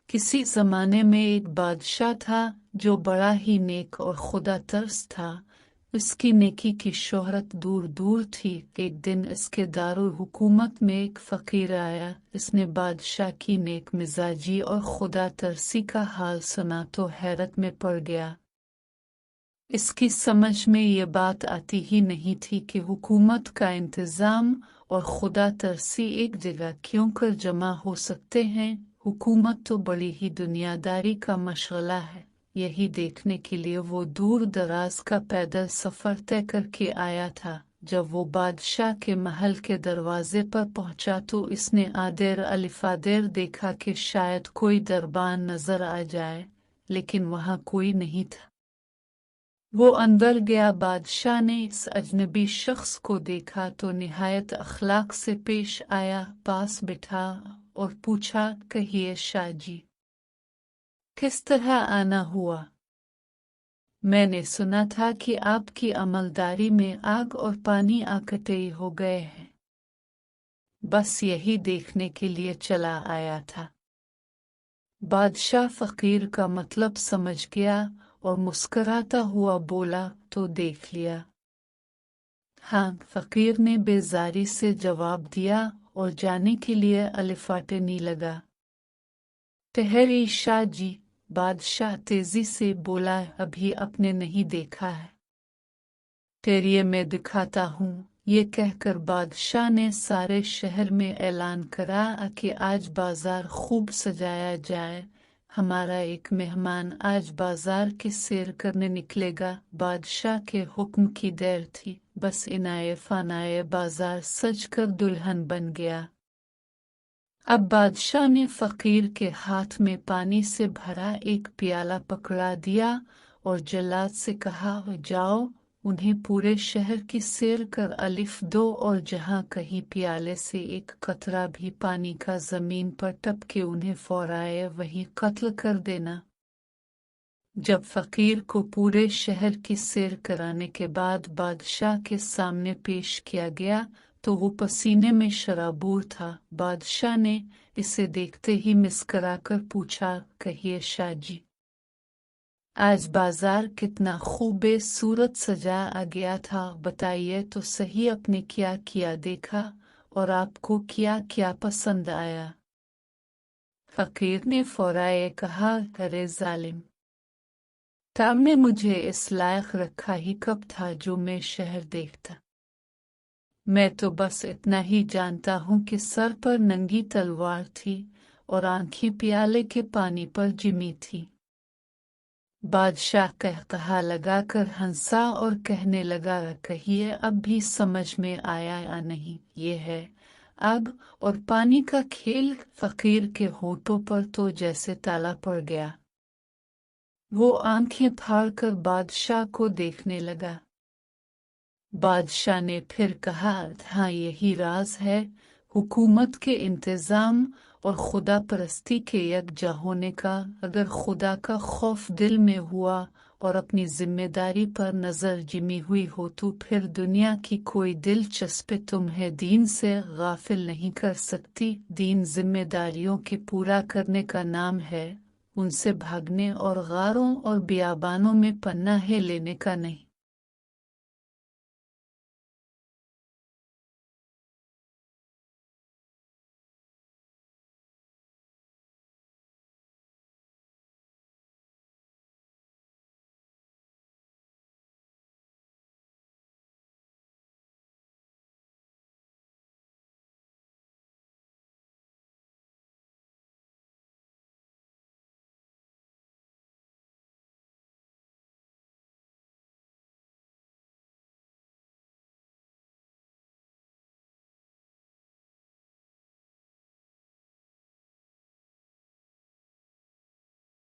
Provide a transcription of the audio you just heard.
किसी ज़माने में एक बादशाह था जो बड़ा ही नेक और खुदा तरस था। उसकी नेकी की शोहरत दूर दूर थी। एक दिन इसके दारुल हुकूमत में एक फ़कीर आया। इसने बादशाह की नेक मिजाजी और खुदा तरसी का हाल सुना तो हैरत में पड़ गया। इसकी समझ में ये बात आती ही नहीं थी कि हुकूमत का इंतज़ाम और खुदा तरसी एक जगह क्यों कर जमा हो सकते हैं। हुकूमत तो बड़ी ही दुनियादारी का मशगला है। यही देखने के लिए वो दूर दराज का पैदल सफ़र तय करके आया था। जब वो बादशाह के महल के दरवाजे पर पहुंचा तो इसने आदेर अलिफादेर देखा कि शायद कोई दरबान नजर आ जाए, लेकिन वहां कोई नहीं था। वो अंदर गया। बादशाह ने इस अजनबी शख्स को देखा तो निहायत अखलाक से पेश आया, पास बिठा और पूछा, कहिए शाह जी, किस तरह आना हुआ? मैंने सुना था कि आपकी अमलदारी में आग और पानी आकटेई हो गए हैं। बस यही देखने के लिए चला आया था। बादशाह फ़कीर का मतलब समझ गया और मुस्कराता हुआ बोला, तो देख लिया। हाँ, फ़कीर ने बेजारी से जवाब दिया और जाने के लिए अलिफाटने लगा। ठहरिए शाह जी, बादशाह तेजी से बोला, अभी आपने नहीं देखा है। ठहरिए मैं दिखाता हूँ। ये कहकर बादशाह ने सारे शहर में ऐलान करा कि आज बाजार खूब सजाया जाए। हमारा एक मेहमान आज बाजार की सैर करने निकलेगा। बादशाह के हुक्म की देर थी, बस इनाए फानाए बाजार सज कर दुल्हन बन गया। अब बादशाह ने फ़कीर के हाथ में पानी से भरा एक प्याला पकड़ा दिया और जल्लाद से कहा, जाओ उन्हें पूरे शहर की सैर कर अलिफ दो और जहाँ कहीं प्याले से एक कतरा भी पानी का ज़मीन पर टपके उन्हें फौराए वहीं कत्ल कर देना। जब फ़कीर को पूरे शहर की सैर कराने के बाद बादशाह के सामने पेश किया गया तो वो पसीने में शराबूर था। बादशाह ने इसे देखते ही मुस्कराकर पूछा, कहिए शाह जी, आज बाजार कितना खूबे सूरत सजा आ गया था, बताइए तो सही आपने क्या क्या देखा और आपको क्या क्या पसंद आया? फ़कीर ने फौराए कहा, अरे जालिम, ताब ने मुझे इस लायक रखा ही कब था जो मैं शहर देखता। मैं तो बस इतना ही जानता हूँ कि सर पर नंगी तलवार थी और आंखें प्याले के पानी पर जिमी थी। बादशाह कहकहा लगाकर हंसा और कहने लगा, कहिए अब भी समझ में आया या नहीं? ये है आग और पानी का खेल। फ़कीर के होठों पर तो जैसे ताला पड़ गया। वो आंखें फाड़ कर बादशाह को देखने लगा। बादशाह ने फिर कहा, हाँ यही राज है हुकूमत के इंतज़ाम और खुदा परस्ती के यकजा होने का। अगर खुदा का खौफ दिल में हुआ और अपनी जिम्मेदारी पर नज़र जिमी हुई हो तो फिर दुनिया की कोई दिलचस्पी तुम्हें दीन से गाफिल नहीं कर सकती। दीन जिम्मेदारियों के पूरा करने का नाम है, उनसे भागने और गारों और बियाबानों में पन्ना है लेने का नहीं।